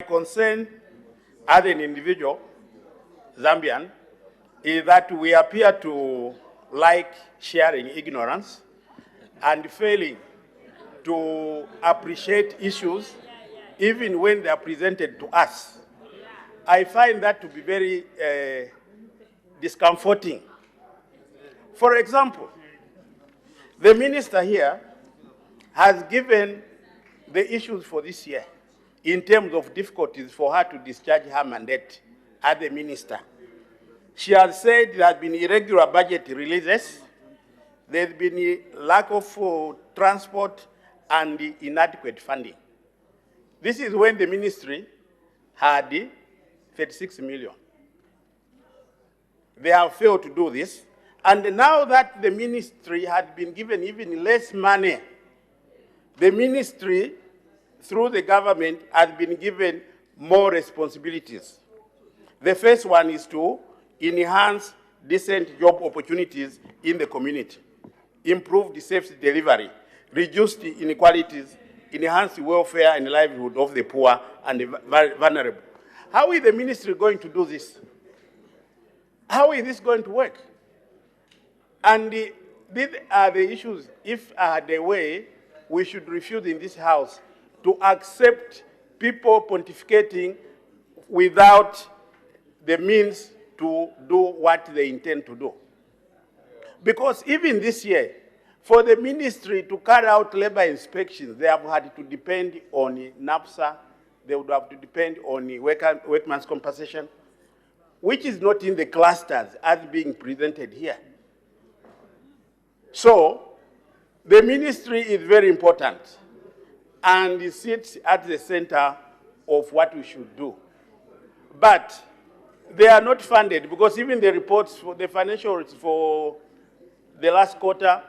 concern as an individual, Zambian, is that we appear to like sharing ignorance and failing to appreciate issues even when they are presented to us. I find that to be very discomforting. For example, the minister here has given the issues for this year in terms of difficulties for her to discharge her mandate as the minister. She has said there has been irregular budget releases, there's been a lack of transport and inadequate funding. This is when the ministry had 36 million. They have failed to do this. And now that the ministry had been given even less money, the ministry, through the government, has been given more responsibilities. The first one is to enhance decent job opportunities in the community, improve the safety delivery, reduce the inequalities, enhance the welfare and livelihood of the poor and the vulnerable. How is the ministry going to do this? How is this going to work? And these are the issues, if the way we should refuse in this house to accept people pontificating without the means to do what they intend to do. Because even this year, for the ministry to carry out labor inspections, they have had to depend on NAPSA, they would have to depend on workman's compensation, which is not in the clusters as being presented here. So, the ministry is very important, and it sits at the center of what we should do. But they are not funded, because even the reports for the financials for the last quarter,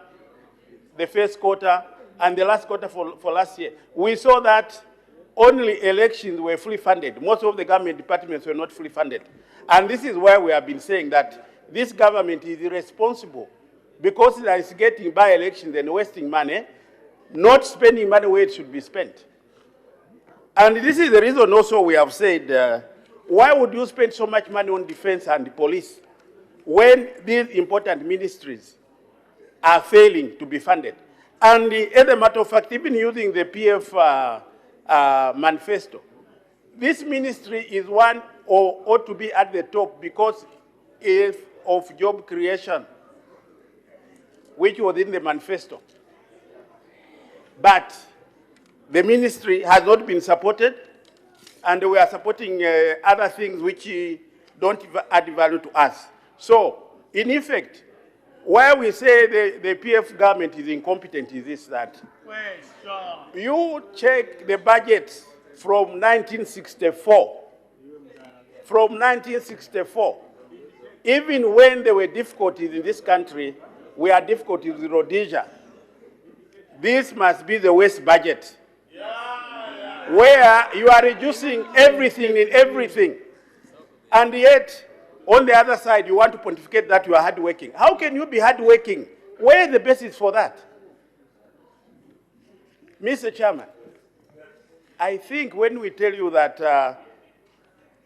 the first quarter, and the last quarter for last year, we saw that only elections were fully funded. Most of the government departments were not fully funded. And this is why we have been saying that this government is irresponsible, because it is getting by-elections and wasting money, not spending money where it should be spent. And this is the reason also we have said, why would you spend so much money on defense and the police when these important ministries are failing to be funded? And as a matter of fact, even using the PF manifesto, this ministry is one or ought to be at the top because of job creation, which was in the manifesto. But the ministry has not been supported, and we are supporting other things which don't add value to us. So, in effect, why we say the PF government is incompetent is this, that you check the budget from 1964. From 1964, even when there were difficulties in this country, we had difficulties with Rhodesia. This must be the worst budget, where you are reducing everything in everything, and yet, on the other side, you want to pontificate that you are hardworking. How can you be hardworking? Where is the basis for that? Mr. Chairman, I think when we tell you that,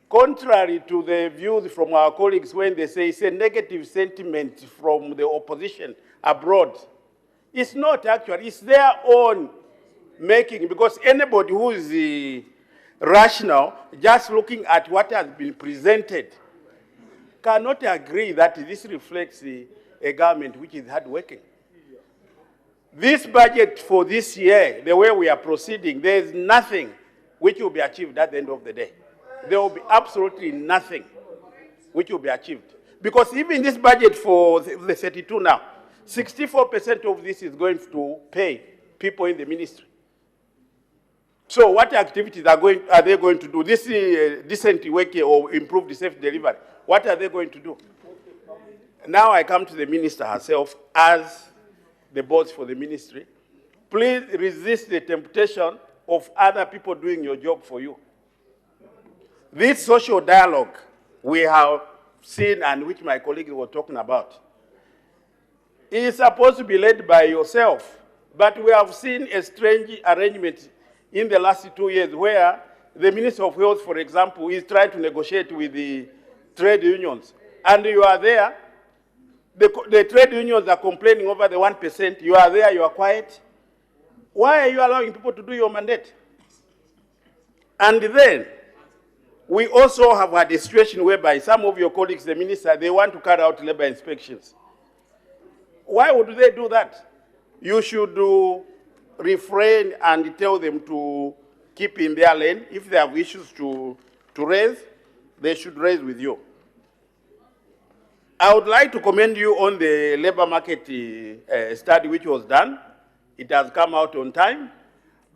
contrary to the views from our colleagues when they say it's a negative sentiment from the opposition abroad, it's not actually, it's their own making, because anybody who is rational, just looking at what has been presented, cannot agree that this reflects a government which is hardworking. This budget for this year, the way we are proceeding, there is nothing which will be achieved at the end of the day. There will be absolutely nothing which will be achieved. Because even this budget for the 32 now, 64% of this is going to pay people in the ministry. So what activities are they going to do? This decent work or improve the safe delivery. What are they going to do? Now I come to the minister herself as the boss for the ministry. Please resist the temptation of other people doing your job for you. This social dialogue we have seen and which my colleagues were talking about is supposed to be led by yourself, but we have seen a strange arrangement in the last 2 years where the Minister of Health, for example, is trying to negotiate with the trade unions, and you are there, the trade unions are complaining over the 1%, you are there, you are quiet. Why are you allowing people to do your mandate? And then, we also have had a situation whereby some of your colleagues, the minister, they want to carry out labor inspections. Why would they do that? You should refrain and tell them to keep in their lane. If they have issues to raise, they should raise with you. I would like to commend you on the labor market study which was done. It has come out on time.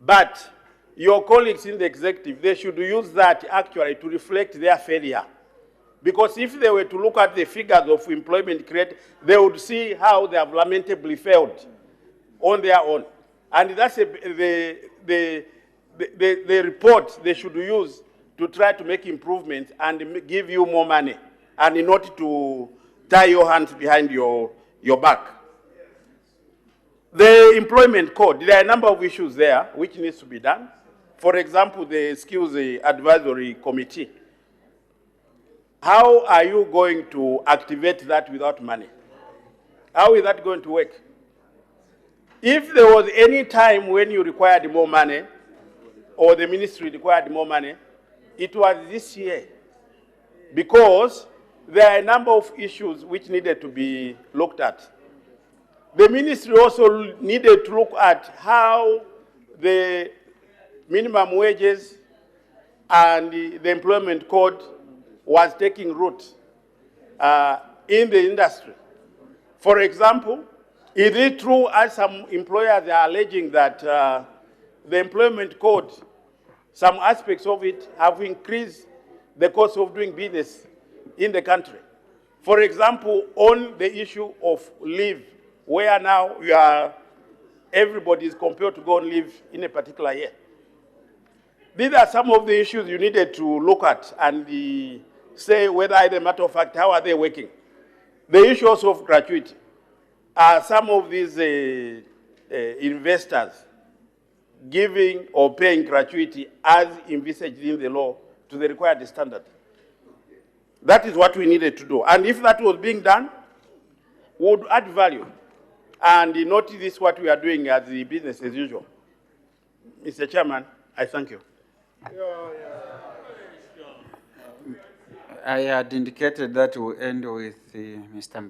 But your colleagues in the executive, they should use that actually to reflect their failure. Because if they were to look at the figures of employment created, they would see how they have lamentably failed on their own. And that's the report they should use to try to make improvements and give you more money, and not to tie your hands behind your back. The employment code, there are a number of issues there which needs to be done. For example, the skills advisory committee. How are you going to activate that without money? How is that going to work? If there was any time when you required more money, or the ministry required more money, it was this year. Because there are a number of issues which needed to be looked at. The ministry also needed to look at how the minimum wages and the employment code was taking root in the industry. For example, is it true, as some employers are alleging, that the employment code, some aspects of it have increased the cost of doing business in the country? For example, on the issue of leave, where now everybody is compelled to go on leave in a particular year. These are some of the issues you needed to look at and say whether, as a matter of fact, how are they working. The issue also of gratuity. Are some of these investors giving or paying gratuity as envisaged in the law to the required standard? That is what we needed to do. And if that was being done, we would add value. And not this what we are doing as the business as usual. Mr. Chairman, I thank you. I had indicated that we'll end with Mr.